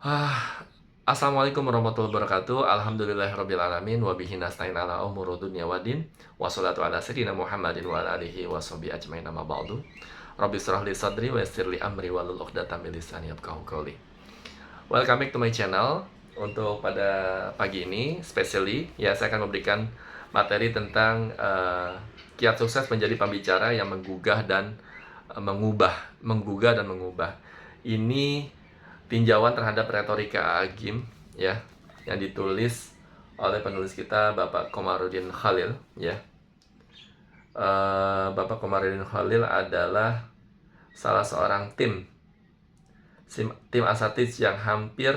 Ah, Assalamualaikum warahmatullahi wabarakatuh. Alhamdulillahirrabbilalamin. Wabihi nasta'in ala umuru dunya waddin. Wassalatu ala sayyidina Muhammadin wa ala alihi wa sahbihi ajmain amma ba'du. Rabbi shrah li sadri wa yassir li amri wahlul 'uqdatam min lisani yafqahu qawli. Welcome back to my channel. Untuk pada pagi ini, especially ya saya akan memberikan materi tentang kiat sukses menjadi pembicara yang menggugah dan menggugah dan mengubah. Ini tinjauan terhadap retorika Agim ya, yang ditulis oleh penulis kita Bapak Komarudin Khalil ya. Bapak Komarudin Khalil adalah salah seorang tim asatidz yang hampir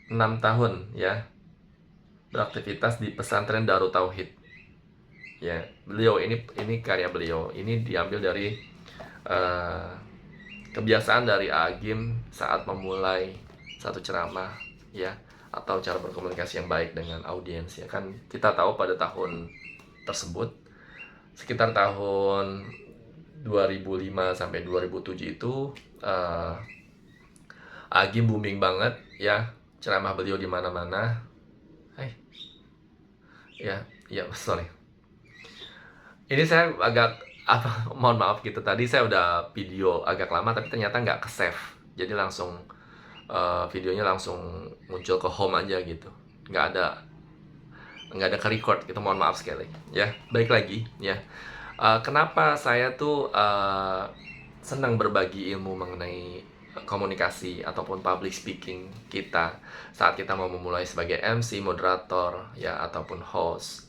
6 tahun ya beraktivitas di pesantren Darut Tauhid ya. Beliau ini karya beliau ini diambil dari kebiasaan dari Agim saat memulai satu ceramah ya, atau cara berkomunikasi yang baik dengan audiens ya. Kan kita tahu pada tahun tersebut, sekitar tahun 2005 sampai 2007 itu Agim booming banget ya, ceramah beliau di mana-mana. Sorry, ini saya agak mohon maaf gitu, tadi saya udah video agak lama tapi ternyata nggak ke save, jadi langsung videonya langsung muncul ke home aja gitu, nggak ada ke record gitu, mohon maaf sekali ya. Baik lagi ya, kenapa saya tuh senang berbagi ilmu mengenai komunikasi ataupun public speaking kita saat kita mau memulai sebagai MC, moderator ya, ataupun host,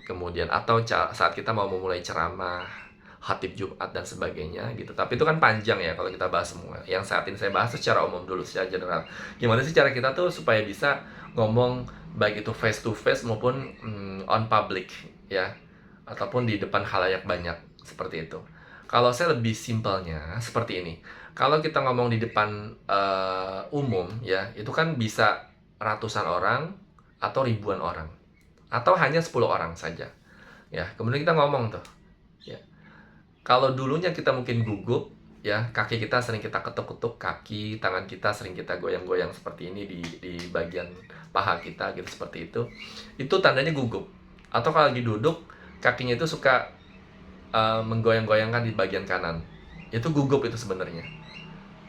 kemudian atau saat kita mau memulai ceramah, khatib Jumat dan sebagainya gitu. Tapi itu kan panjang ya kalau kita bahas semua. Yang saat ini saya bahas secara umum dulu, secara general. Gimana sih cara kita tuh supaya bisa ngomong baik itu face to face maupun on public ya, ataupun di depan khalayak banyak seperti itu. Kalau saya lebih simpelnya seperti ini. Kalau kita ngomong di depan umum ya, itu kan bisa ratusan orang atau ribuan orang, atau hanya 10 orang saja ya. Kemudian kita ngomong tuh ya, kalau dulunya kita mungkin gugup ya, kaki kita sering kita ketuk-ketuk, kaki tangan kita sering kita goyang-goyang seperti ini di bagian paha kita gitu, seperti itu tandanya gugup. Atau kalau lagi duduk, kakinya itu suka menggoyang-goyangkan di bagian kanan, itu gugup itu sebenarnya,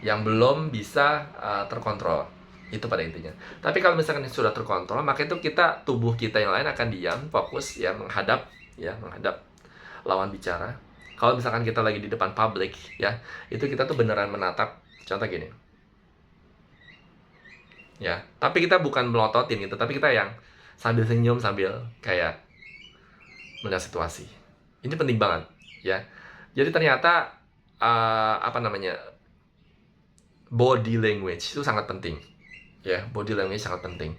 yang belum bisa terkontrol itu pada intinya. Tapi kalau misalkan sudah terkontrol, maka itu tubuh kita yang lain akan diam, fokus ya, menghadap lawan bicara. Kalau misalkan kita lagi di depan publik ya, itu kita tuh beneran menatap, contoh gini ya, tapi kita bukan melototin gitu, tapi kita yang sambil senyum, sambil kayak melihat situasi. Ini penting banget ya. Jadi ternyata body language itu sangat penting ya. Body language sangat penting,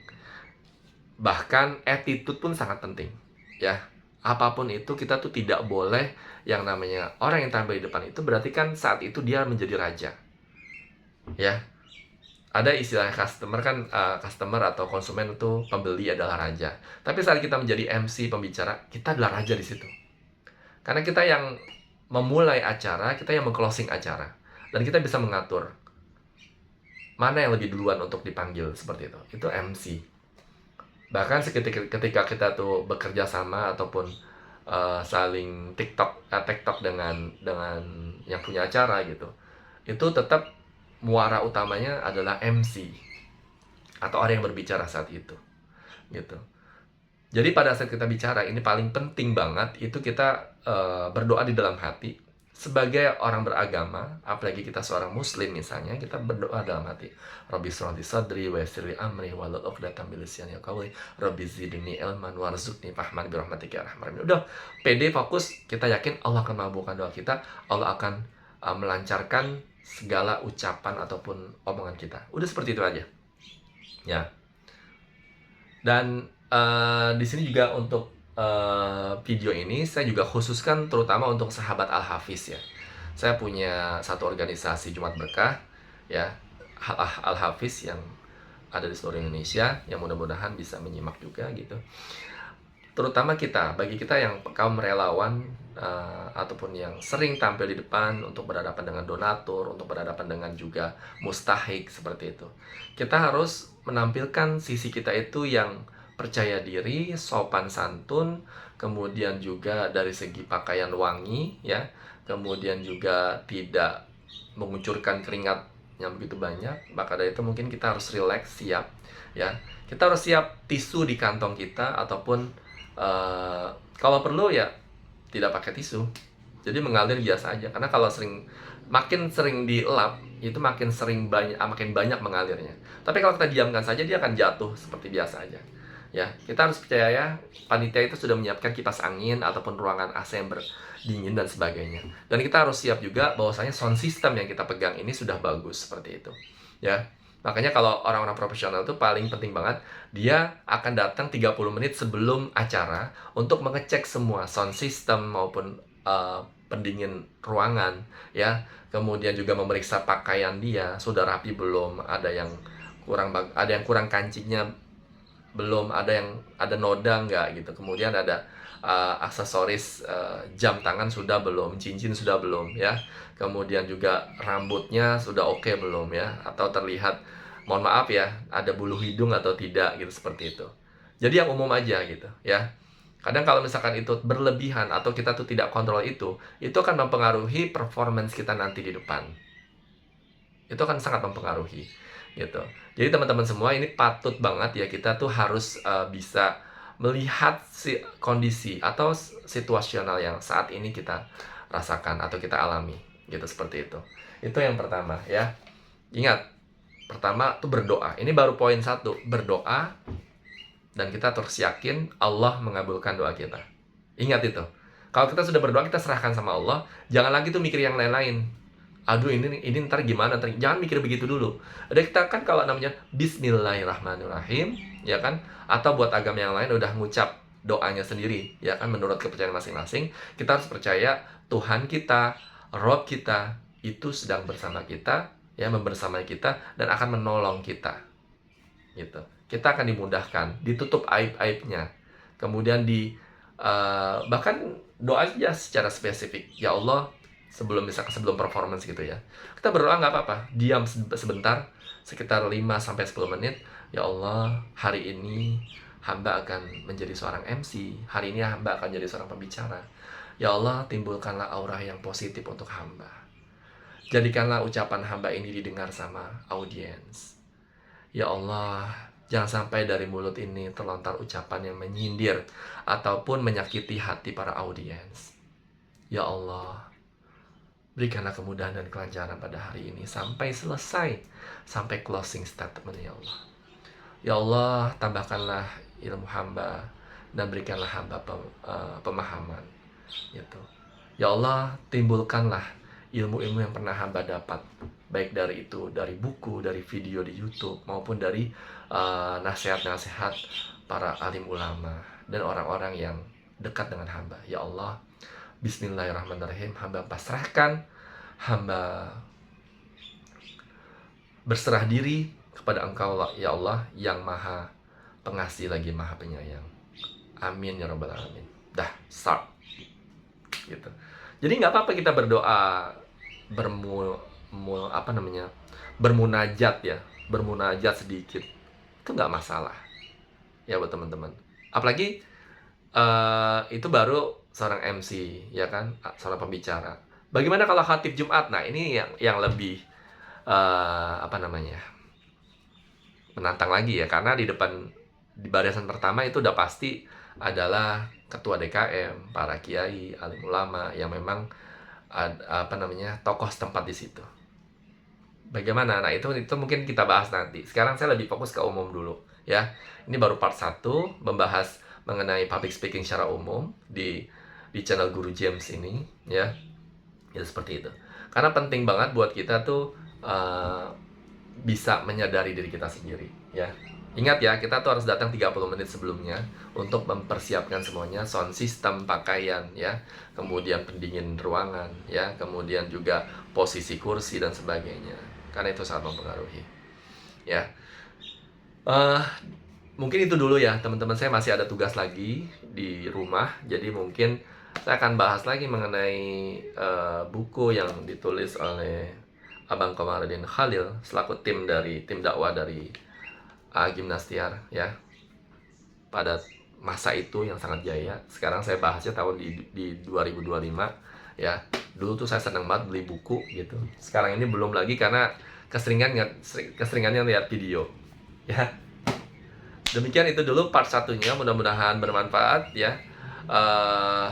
bahkan attitude pun sangat penting ya. Apapun itu, kita tuh tidak boleh yang namanya orang yang tampil di depan itu berarti kan saat itu dia menjadi raja ya. Ada istilah customer kan, customer atau konsumen itu pembeli adalah raja. Tapi saat kita menjadi MC, pembicara, kita adalah raja di situ. Karena kita yang memulai acara, kita yang meng-closing acara, dan kita bisa mengatur mana yang lebih duluan untuk dipanggil, seperti itu. Itu MC. Bahkan ketika kita tuh bekerja sama ataupun saling TikTok dengan yang punya acara gitu, itu tetap muara utamanya adalah MC atau orang yang berbicara saat itu gitu. Jadi pada saat kita bicara, ini paling penting banget itu kita berdoa di dalam hati. Sebagai orang beragama, apalagi kita seorang muslim misalnya, kita berdoa dalam hati, Rabbi shrah li sadri wa yassir li amri wahlul 'uqdatam min lisani yafqahu qawli, Rabbi zidni ilman warzuqni fahman bi rahmatika ya arhamar rahimin. Udah, pede, fokus, kita yakin Allah akan mengabulkan doa kita, Allah akan melancarkan segala ucapan ataupun omongan kita. Udah, seperti itu aja ya. Dan di sini juga untuk video ini saya juga khususkan terutama untuk sahabat Al-Hafiz ya. Saya punya satu organisasi Jumat Berkah ya, Al-Hafiz, yang ada di seluruh Indonesia, yang mudah-mudahan bisa menyimak juga gitu. terutama bagi kita yang kaum relawan, ataupun yang sering tampil di depan untuk berhadapan dengan donatur, untuk berhadapan dengan juga mustahik seperti itu. Kita harus menampilkan sisi kita itu yang percaya diri, sopan santun, kemudian juga dari segi pakaian wangi, ya, kemudian juga tidak mengucurkan keringat yang begitu banyak. Maka dari itu mungkin kita harus relax, siap, ya. Kita harus siap tisu di kantong kita, ataupun kalau perlu ya tidak pakai tisu, jadi mengalir biasa aja. Karena kalau makin sering dielap, itu makin banyak mengalirnya. Tapi kalau kita diamkan saja, dia akan jatuh seperti biasa aja. Ya, kita harus percaya ya, panitia itu sudah menyiapkan kipas angin ataupun ruangan AC yang berdingin dan sebagainya. Dan kita harus siap juga bahwasanya sound system yang kita pegang ini sudah bagus seperti itu. Ya. Makanya kalau orang-orang profesional itu paling penting banget, dia akan datang 30 menit sebelum acara untuk mengecek semua sound system maupun pendingin ruangan, ya. Kemudian juga memeriksa pakaian dia sudah rapi belum, ada yang kurang kancingnya belum, ada noda nggak gitu. Kemudian ada aksesoris, jam tangan sudah belum, cincin sudah belum, ya. Kemudian juga rambutnya sudah oke belum, ya, atau terlihat, mohon maaf ya, ada bulu hidung atau tidak gitu, seperti itu. Jadi yang umum aja gitu, ya. Kadang kalau misalkan itu berlebihan atau kita tuh tidak kontrol itu akan mempengaruhi performance kita nanti di depan. Itu akan sangat mempengaruhi gitu. Jadi teman-teman semua, ini patut banget ya, kita tuh harus bisa melihat kondisi atau situasional yang saat ini kita rasakan atau kita alami gitu, seperti itu. Itu yang pertama, ya. Ingat, pertama tuh berdoa. Ini baru poin 1, berdoa, dan kita terus yakin Allah mengabulkan doa kita. Ingat itu. Kalau kita sudah berdoa, kita serahkan sama Allah, jangan lagi tuh mikir yang lain-lain. Aduh, ini ntar gimana, jangan mikir begitu dulu. Ada kita kan kalau namanya Bismillahirrahmanirrahim, ya kan? Atau buat agama yang lain udah ngucap doanya sendiri, ya kan, menurut kepercayaan masing-masing. Kita harus percaya Tuhan kita, Rob kita itu sedang bersama kita, ya, membersamai kita dan akan menolong kita. Gitu. Kita akan dimudahkan, ditutup aib-aibnya. Kemudian bahkan doa aja secara spesifik. Ya Allah, sebelum performance gitu ya, kita berdoa nggak apa-apa, diam sebentar sekitar 5-10 menit. Ya Allah, hari ini hamba akan menjadi seorang MC, hari ini hamba akan jadi seorang pembicara. Ya Allah, timbulkanlah aura yang positif untuk hamba, jadikanlah ucapan hamba ini didengar sama audiens. Ya Allah, jangan sampai dari mulut ini terlontar ucapan yang menyindir ataupun menyakiti hati para audiens. Ya Allah, berikanlah kemudahan dan kelancaran pada hari ini sampai selesai, sampai closing statement, ya Allah. Ya Allah, tambahkanlah ilmu hamba dan berikanlah hamba pemahaman, gitu. Ya Allah, timbulkanlah ilmu-ilmu yang pernah hamba dapat, baik dari buku, dari video di YouTube, maupun dari nasihat-nasihat para alim ulama dan orang-orang yang dekat dengan hamba. Ya Allah, Bismillahirrahmanirrahim, hamba pasrahkan, hamba berserah diri kepada Engkau, ya Allah, yang maha pengasih lagi maha penyayang. Amin ya rabbal alamin. Dah, start gitu. Jadi nggak apa-apa kita berdoa, bermunajat ya, bermunajat sedikit, itu nggak masalah ya buat teman-teman. Apalagi itu baru seorang MC, ya kan, seorang pembicara. Bagaimana kalau khatib Jumat? Nah, ini yang lebih menantang lagi ya, karena di barisan pertama itu udah pasti adalah ketua DKM, para kiai, alim ulama yang memang tokoh setempat di situ. Bagaimana? Nah, itu mungkin kita bahas nanti. Sekarang saya lebih fokus ke umum dulu, ya. Ini baru part 1 membahas mengenai public speaking secara umum di channel Guru James ini, ya. Ya seperti itu. Karena penting banget buat kita tuh bisa menyadari diri kita sendiri, ya. Ingat ya, kita tuh harus datang 30 menit sebelumnya untuk mempersiapkan semuanya, sound system, pakaian, ya, kemudian pendingin ruangan, ya, kemudian juga posisi kursi dan sebagainya. Karena itu sangat mempengaruhi, ya. mungkin itu dulu ya teman-teman, saya masih ada tugas lagi di rumah, jadi mungkin saya akan bahas lagi mengenai buku yang ditulis oleh Abang Komarudin Khalil selaku tim dakwah dari Gimnastiar ya, pada masa itu yang sangat jaya. Sekarang saya bahasnya tahun di 2025 ya. Dulu tuh saya senang banget beli buku gitu. Sekarang ini belum lagi karena keseringannya lihat video ya. Demikian itu dulu part satunya, mudah-mudahan bermanfaat ya. Eh,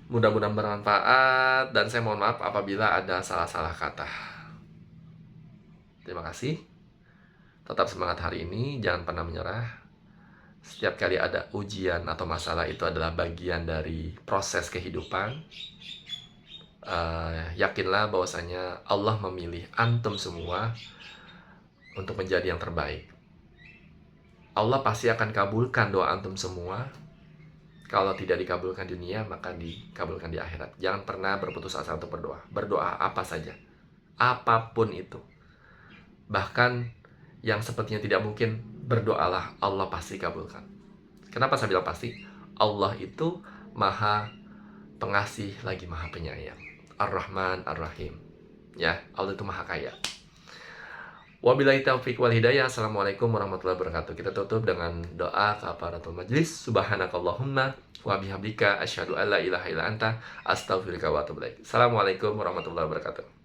mudah-mudahan bermanfaat, dan saya mohon maaf apabila ada salah-salah kata. Terima kasih. Tetap semangat hari ini, jangan pernah menyerah. Setiap kali ada ujian atau masalah, itu adalah bagian dari proses kehidupan. Yakinlah bahwasanya Allah memilih antum semua untuk menjadi yang terbaik. Allah pasti akan kabulkan doa antum semua. Kalau tidak dikabulkan di dunia, maka dikabulkan di akhirat. Jangan pernah berputus asa untuk berdoa. Berdoa apa saja, apapun itu. Bahkan yang sepertinya tidak mungkin, berdoalah, Allah pasti kabulkan. Kenapa saya bilang pasti? Allah itu maha pengasih lagi maha penyayang. Ar-Rahman Ar-Rahim. Ya, Allah itu maha kaya. Wabillahi taufiq wal hidayah. Assalamualaikum warahmatullahi wabarakatuh. Kita tutup dengan doa kafaratul majlis. Subhanakallahumma wa bihamdika asyhadu an la ilaha illa anta astaghfiruka wa atubu ilaik. Assalamualaikum warahmatullahi wabarakatuh.